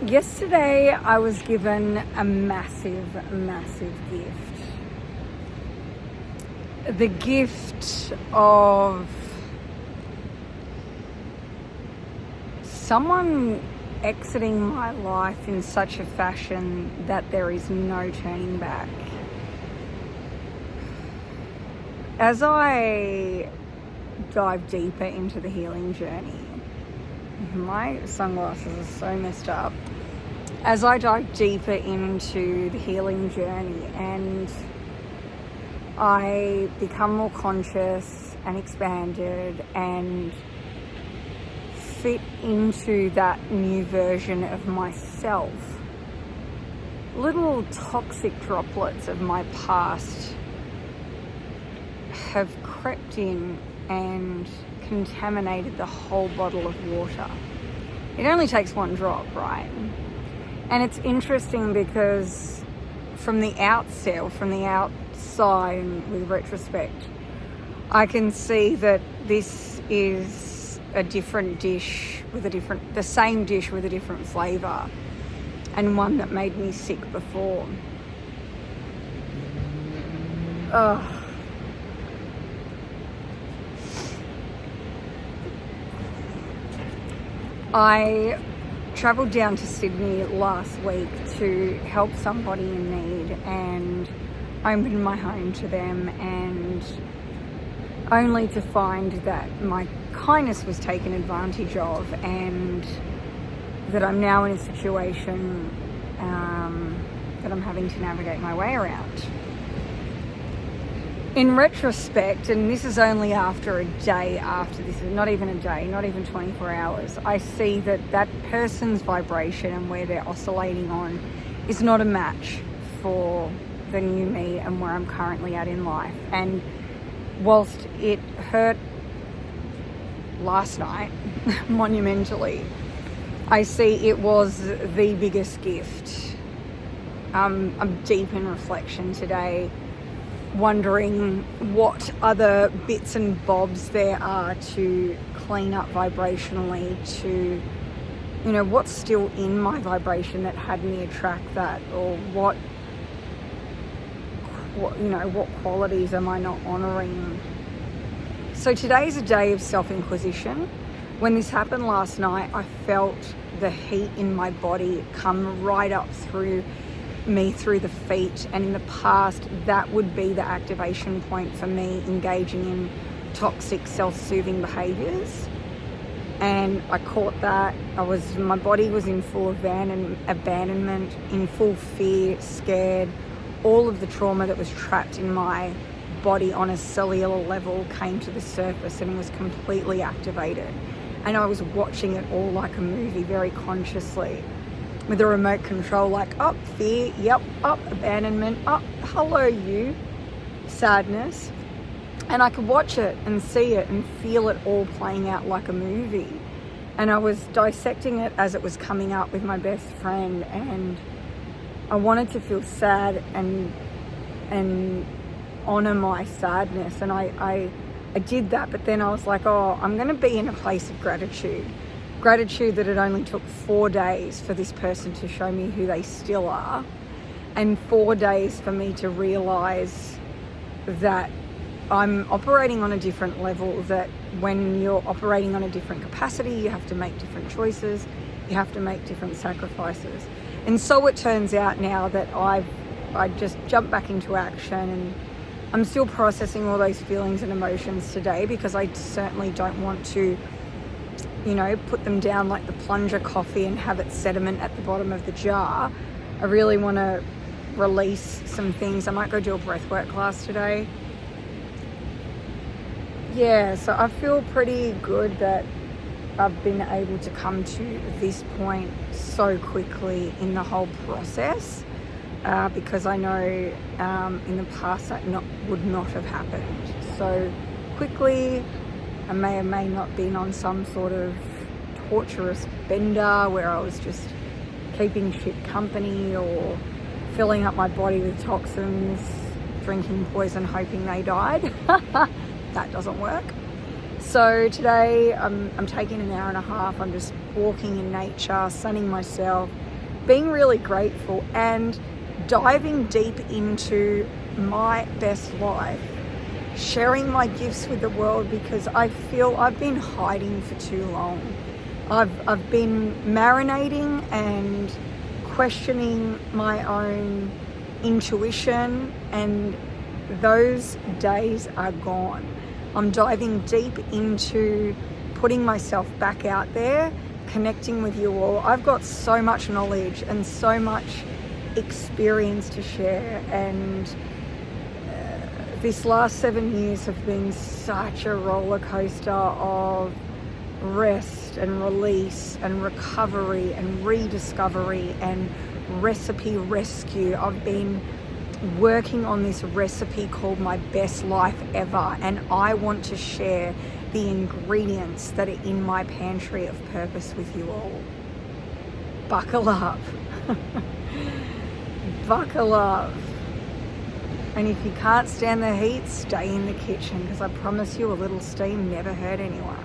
Yesterday I was given a massive gift. The gift of someone exiting my life in such a fashion that there is no turning back. As I dive deeper into the healing journey, my sunglasses are so messed up. As I dive deeper into the healing journey and I become more conscious and expanded and fit into that new version of myself, little toxic droplets of my past have crept in and contaminated the whole bottle of water. It only takes one drop, right? And it's interesting because from the outset, or from the outside and with retrospect, I can see that this is a different dish with the same dish with a different flavour, and one that made me sick before. I travelled down to Sydney last week to help somebody in need, and I opened my home to them, and only to find that my kindness was taken advantage of, and that I'm now in a situation that I'm having to navigate my way around. In retrospect, and this is only after a day after this, not even a day, not even 24 hours, I see that that person's vibration and where they're oscillating on is not a match for the new me and where I'm currently at in life. And whilst it hurt last night monumentally, I see it was the biggest gift. I'm deep in reflection today, wondering what other bits and bobs there are to clean up vibrationally, to, what's still in my vibration that had me attract that, or what qualities am I not honouring. So today's a day of self-inquisition. When this happened last night, I felt the heat in my body come right up through me, through the feet, and in the past that would be the activation point for me engaging in toxic self-soothing behaviours, and I caught that. My body was in full abandonment, in full fear, scared. All of the trauma that was trapped in my body on a cellular level came to the surface and was completely activated, and I was watching it all like a movie, very consciously, with a remote control, like, up fear, yep, up abandonment, up hello you, sadness. And I could watch it and see it and feel it all playing out like a movie. And I was dissecting it as it was coming up with my best friend, and I wanted to feel sad and honor my sadness, and I did that. But then I was like, I'm going to be in a place of gratitude that it only took 4 days for this person to show me who they still are, and 4 days for me to realize that I'm operating on a different level, that when you're operating on a different capacity, you have to make different choices, you have to make different sacrifices. And so it turns out now that I just jumped back into action, and I'm still processing all those feelings and emotions today, because I certainly don't want to put them down like the plunger coffee and have it sediment at the bottom of the jar. I really want to release some things. I might go do a breathwork class today. Yeah, so I feel pretty good that I've been able to come to this point so quickly in the whole process, because I know in the past that would not have happened so quickly. I may or may not been on some sort of torturous bender where I was just keeping shit company or filling up my body with toxins, drinking poison, hoping they died. That doesn't work. So today I'm taking an hour and a half. I'm just walking in nature, sunning myself, being really grateful and diving deep into my best life, sharing my gifts with the world, because I feel I've been hiding for too long. I've been marinating and questioning my own intuition, and those days are gone. I'm diving deep into putting myself back out there, connecting with you all. I've got so much knowledge and so much experience to share, and this last 7 years have been such a roller coaster of rest and release and recovery and rediscovery and recipe rescue. I've been working on this recipe called my best life ever, and I want to share the ingredients that are in my pantry of purpose with you all. Buckle up. Buckle up. And if you can't stand the heat, stay in the kitchen, because I promise you, a little steam never hurt anyone.